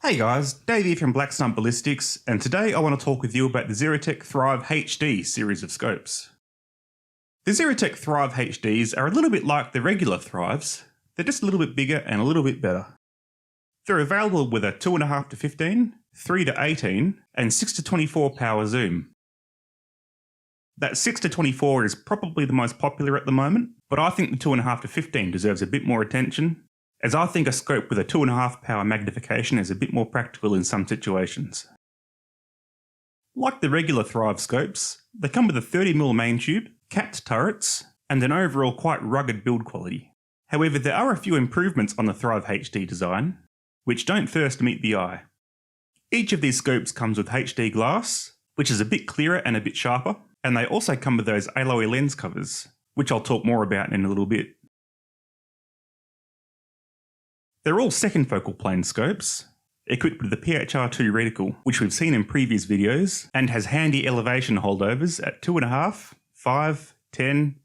Hey guys, Dave here from Blacksnub Ballistics, and today I want to talk with you about the ZeroTech Thrive HD series of scopes. The ZeroTech Thrive HDs are a little bit like the regular Thrives, they're just a little bit bigger and a little bit better. They're available with a 2.5 to 15, 3 to 18, and 6 to 24 power zoom. That 6 to 24 is probably the most popular at the moment, but I think the 2.5 to 15 deserves a bit more attention, as I think a scope with a 2.5 power magnification is a bit more practical in some situations. Like the regular Thrive scopes, they come with a 30mm main tube, capped turrets, and an overall quite rugged build quality. However, there are a few improvements on the Thrive HD design, which don't first meet the eye. Each of these scopes comes with HD glass, which is a bit clearer and a bit sharper, and they also come with those alloy lens covers, which I'll talk more about in a little bit. They're all second focal plane scopes, equipped with the PHR2 reticle, which we've seen in previous videos, and has handy elevation holdovers at 2.5, 5, 10,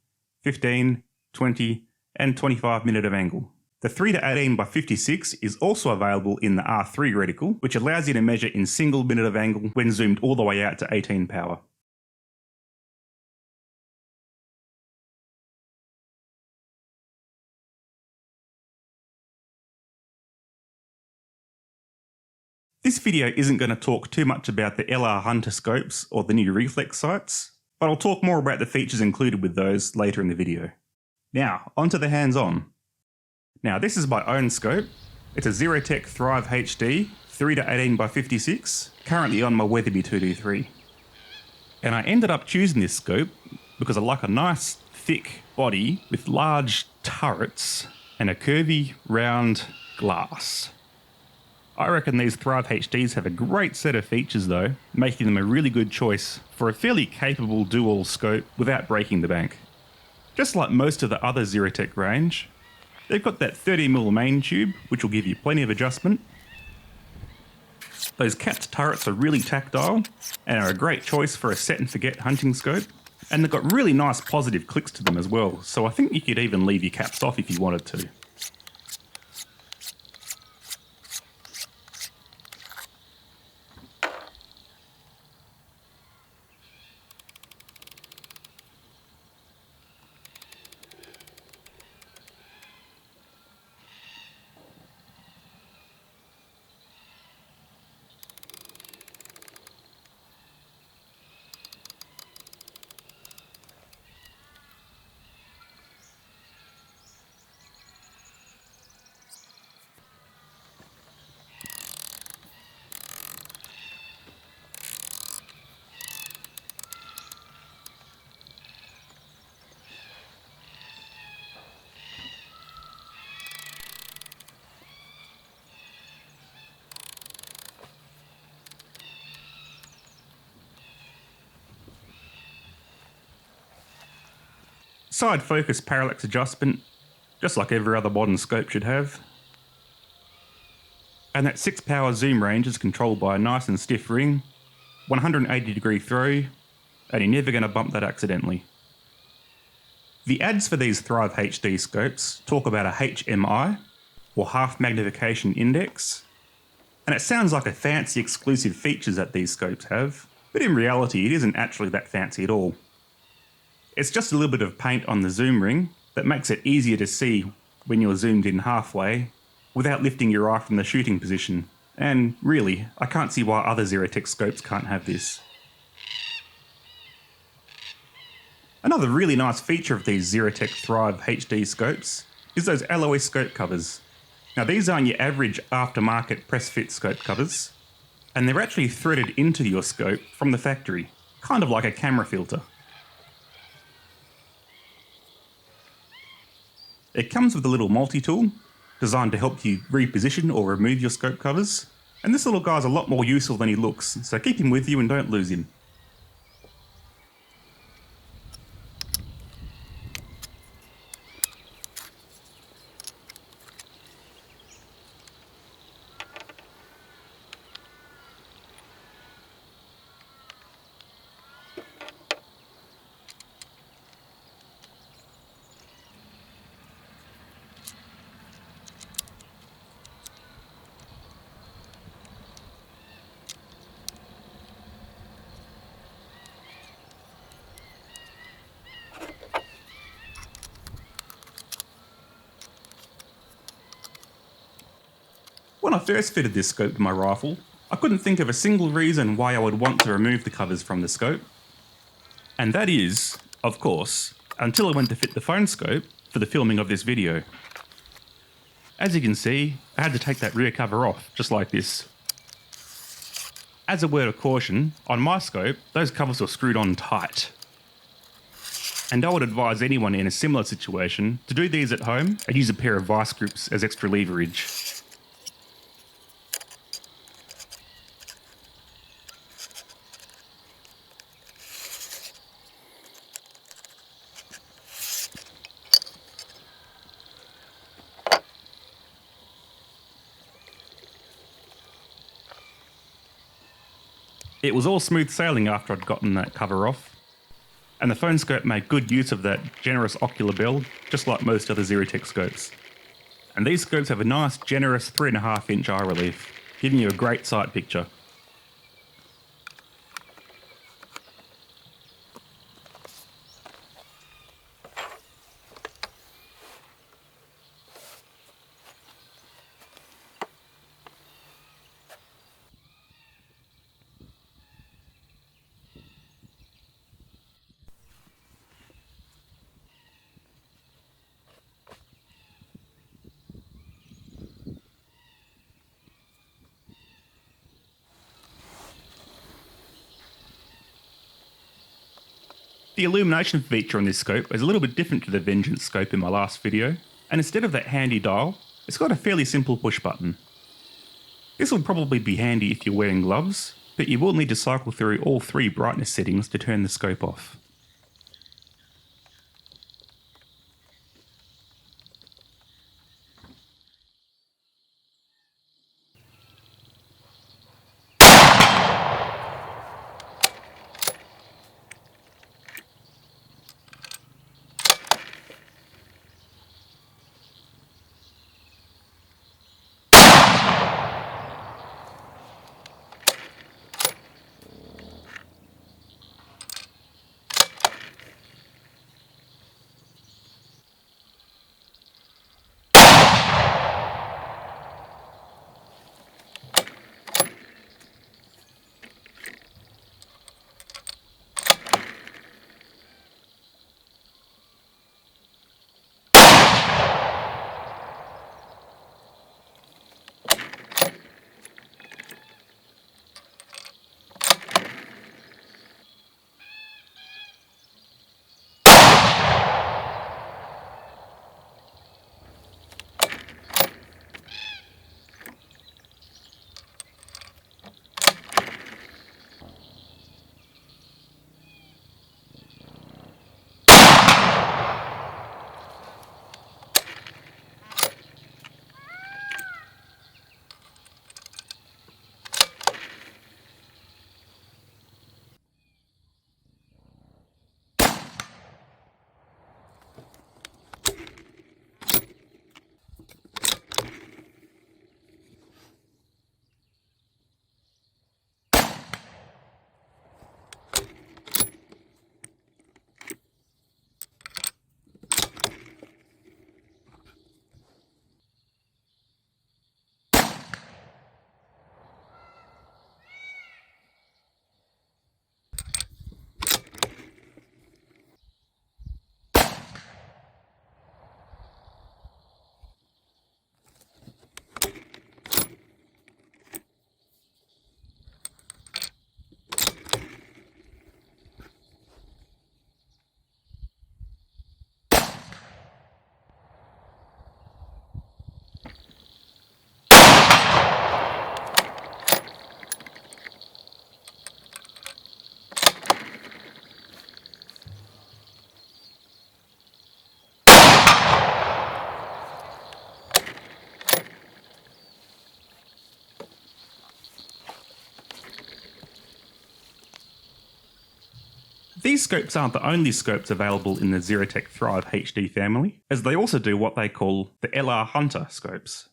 15, 20, and 25 minute of angle. The 3 to 18 by 56 is also available in the R3 reticle, which allows you to measure in single minute of angle when zoomed all the way out to 18 power. This video isn't going to talk too much about the LR Hunter scopes or the new reflex sights, but I'll talk more about the features included with those later in the video. Now, onto the hands-on. Now, this is my own scope. It's a ZeroTech Thrive HD 3 to 18 by 56, currently on my Weatherby 223. And I ended up choosing this scope because I like a nice thick body with large turrets and a curvy round glass. I reckon these Thrive HDs have a great set of features though, making them a really good choice for a fairly capable dual scope without breaking the bank. Just like most of the other ZeroTech range, they've got that 30mm main tube, which will give you plenty of adjustment. Those capped turrets are really tactile and are a great choice for a set and forget hunting scope. And they've got really nice positive clicks to them as well, so I think you could even leave your caps off if you wanted to. Side focus parallax adjustment, just like every other modern scope should have. And that 6 power zoom range is controlled by a nice and stiff ring, 180 degree throw, and you're never going to bump that accidentally. The ads for these Thrive HD scopes talk about a HMI, or half magnification index, and it sounds like a fancy exclusive feature that these scopes have, but in reality it isn't actually that fancy at all. It's just a little bit of paint on the zoom ring that makes it easier to see when you're zoomed in halfway without lifting your eye from the shooting position. And really, I can't see why other ZeroTech scopes can't have this. Another really nice feature of these ZeroTech Thrive HD scopes is those alloy scope covers. Now these aren't your average aftermarket press fit scope covers, and they're actually threaded into your scope from the factory, kind of like a camera filter. It comes with a little multi-tool, designed to help you reposition or remove your scope covers, and this little guy's a lot more useful than he looks, so keep him with you and don't lose him. When I first fitted this scope to my rifle, I couldn't think of a single reason why I would want to remove the covers from the scope. And that is, of course, until I went to fit the phone scope for the filming of this video. As you can see, I had to take that rear cover off, just like this. As a word of caution, on my scope, those covers were screwed on tight. And I would advise anyone in a similar situation to do these at home and use a pair of vice grips as extra leverage. It was all smooth sailing after I'd gotten that cover off, and the phone scope made good use of that generous ocular build, just like most other ZeroTech scopes. And these scopes have a nice generous 3.5 inch eye relief, giving you a great sight picture. The Illumination feature on this scope is a little bit different to the Vengeance scope in my last video, and instead of that handy dial, it's got a fairly simple push button. This will probably be handy if you're wearing gloves, but you will need to cycle through all 3 brightness settings to turn the scope off. These scopes aren't the only scopes available in the ZeroTech Thrive HD family, as they also do what they call the LR Hunter scopes.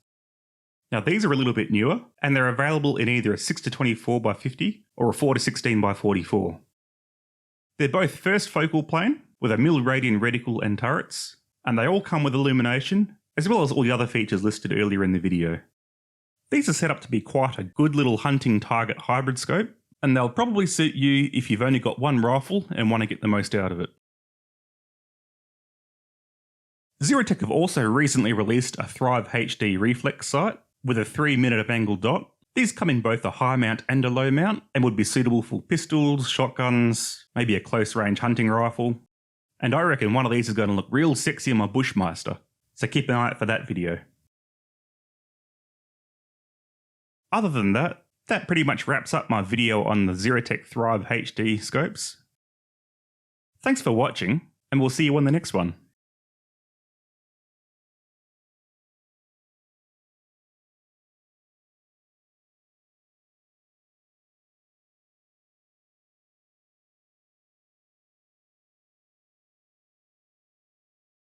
Now these are a little bit newer, and they're available in either a 6-24x50 or a 4-16x44. They're both first focal plane, with a mil-radian reticle and turrets, and they all come with illumination, as well as all the other features listed earlier in the video. These are set up to be quite a good little hunting target hybrid scope, and they'll probably suit you if you've only got one rifle and want to get the most out of it. ZeroTech have also recently released a Thrive HD reflex sight with a 3-minute of angle dot. These come in both a high mount and a low mount and would be suitable for pistols, shotguns, maybe a close range hunting rifle. And I reckon one of these is going to look real sexy on my Bushmaster, so keep an eye out for that video. Other than that, that pretty much wraps up my video on the ZeroTech Thrive HD scopes. Thanks for watching, and we'll see you on the next one.